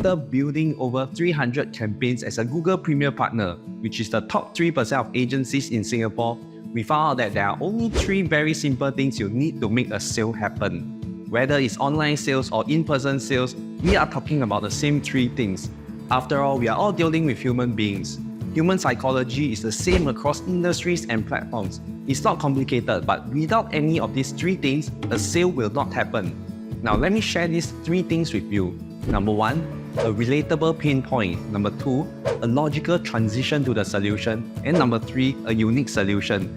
after building over 300 campaigns as a Google Premier Partner, which is the top 3% of agencies in Singapore, we found out that there are only 3 very simple things you need to make a sale happen. Whether it's online sales or in-person sales, we are talking about the same 3 things. After all, we are all dealing with human beings. Human psychology is the same across industries and platforms. It's not complicated, but without any of these 3 things, a sale will not happen. Now let me share these 3 things with you. Number 1, a relatable pain point. Number 2, a logical transition to the solution. And number 3, a unique solution.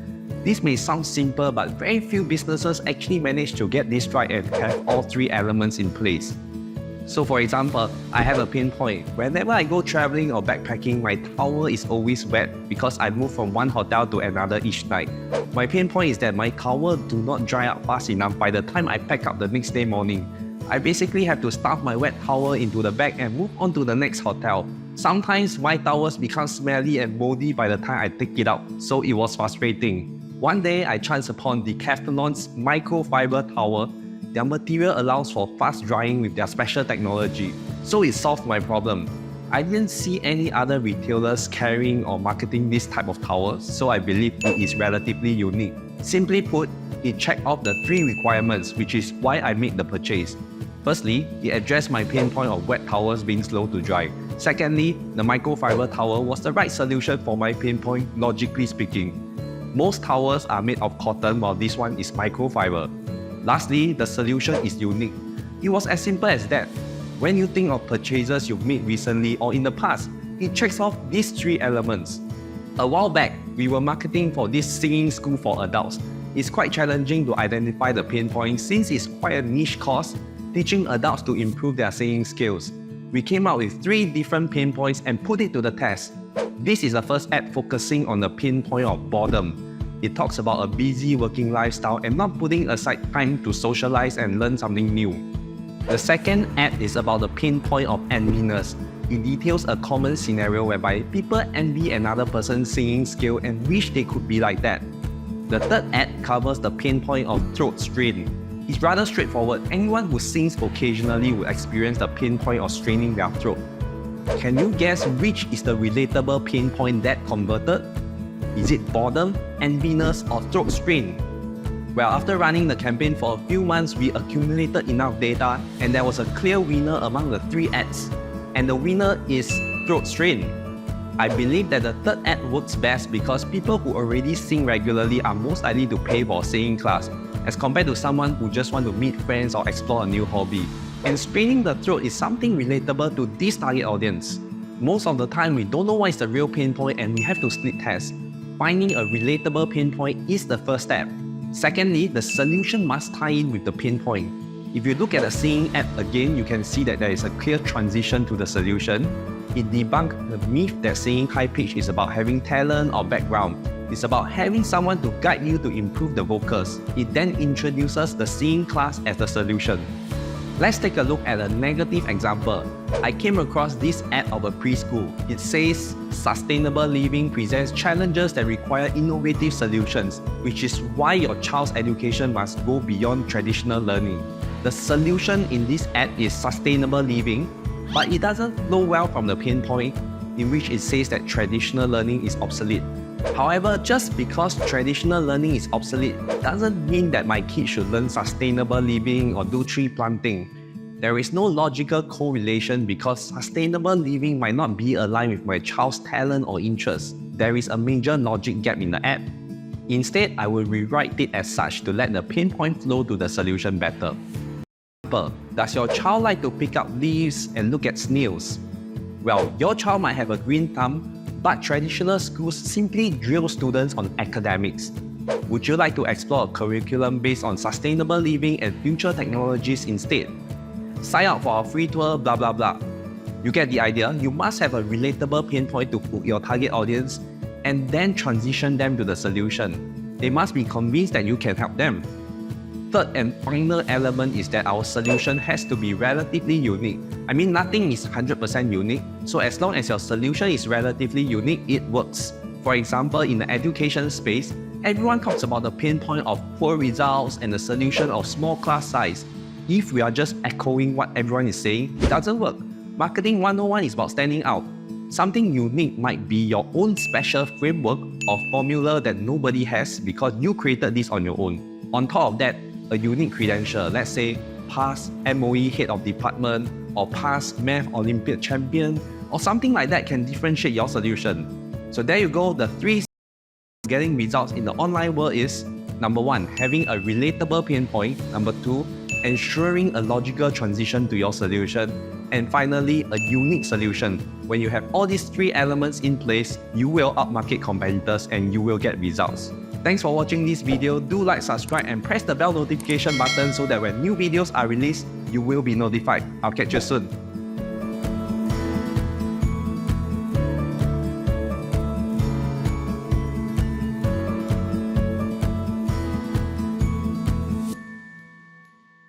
This may sound simple, but very few businesses actually manage to get this right and have all 3 elements in place. So for example, I have a pain point. Whenever I go traveling or backpacking, my towel is always wet because I move from one hotel to another each night. My pain point is that my towel do not dry up fast enough by the time I pack up the next day morning. I basically have to stuff my wet towel into the bag and move on to the next hotel. Sometimes my towels become smelly and moldy by the time I take it out, so it was frustrating. One day I chanced upon Decathlon's microfiber towel. Their material allows for fast drying with their special technology, so it solved my problem. I didn't see any other retailers carrying or marketing this type of towel, so I believe it is relatively unique. Simply put, it checked off the 3 requirements, which is why I made the purchase. Firstly, it addressed my pain point of wet towels being slow to dry. Secondly, the microfiber towel was the right solution for my pain point, logically speaking. Most towels are made of cotton, while this one is microfiber. Lastly, the solution is unique. It was as simple as that. When you think of purchases you've made recently or in the past, it checks off these 3 elements. A while back, we were marketing for this singing school for adults. It's quite challenging to identify the pain point since it's quite a niche course, teaching adults to improve their singing skills. We came up with 3 different pain points and put it to the test. This is the first ad focusing on the pain point of boredom. It talks about a busy working lifestyle and not putting aside time to socialize and learn something new. The second ad is about the pain point of enviness. It details a common scenario whereby people envy another person's singing skill and wish they could be like that. The third ad covers the pain point of throat strain. It's rather straightforward. Anyone who sings occasionally will experience the pain point of straining their throat. Can you guess which is the relatable pain point that converted? Is it boredom, enviness, or throat strain? Well, after running the campaign for a few months, we accumulated enough data and there was a clear winner among the 3 ads. And the winner is throat strain. I believe that the third ad works best because people who already sing regularly are most likely to pay for a singing class, as compared to someone who just want to meet friends or explore a new hobby. And straining the throat is something relatable to this target audience. Most of the time, we don't know what is the real pain point and we have to split test. Finding a relatable pain point is the first step. Secondly, the solution must tie in with the pain point. If you look at the singing ad again, you can see that there is a clear transition to the solution. It debunked the myth that singing high pitch is about having talent or background. It's about having someone to guide you to improve the vocals. It then introduces the singing class as the solution. Let's take a look at a negative example. I came across this ad of a preschool. It says, "Sustainable living presents challenges that require innovative solutions, which is why your child's education must go beyond traditional learning." The solution in this ad is sustainable living, but it doesn't flow well from the pain point in which it says that traditional learning is obsolete. However, just because traditional learning is obsolete doesn't mean that my kids should learn sustainable living or do tree planting. There is no logical correlation because sustainable living might not be aligned with my child's talent or interests. There is a major logic gap in the ad. Instead, I will rewrite it as such to let the pain point flow to the solution better. Does your child like to pick up leaves and look at snails? Well, your child might have a green thumb, but traditional schools simply drill students on academics. Would you like to explore a curriculum based on sustainable living and future technologies instead? Sign up for our free tour, blah blah blah. You get the idea. You must have a relatable pain point to hook your target audience and then transition them to the solution. They must be convinced that you can help them. Third and final element is that our solution has to be relatively unique. I mean, nothing is 100% unique, so as long as your solution is relatively unique, it works. For example, in the education space, everyone talks about the pain point of poor results and the solution of small class size. If we are just echoing what everyone is saying, it doesn't work. Marketing 101 is about standing out. Something unique might be your own special framework or formula that nobody has because you created this on your own. On top of that, a unique credential, let's say past MOE head of department or past math Olympiad champion or something like that can differentiate your solution. So there you go, the 3 getting results in the online world is: number 1, having a relatable pain point; number 2, ensuring a logical transition to your solution; and finally, a unique solution. When you have all these 3 elements in place, you will outmarket competitors and you will get results. Thanks for watching this video. Do like, subscribe, and press the bell notification button so that when new videos are released, you will be notified. I'll catch you soon.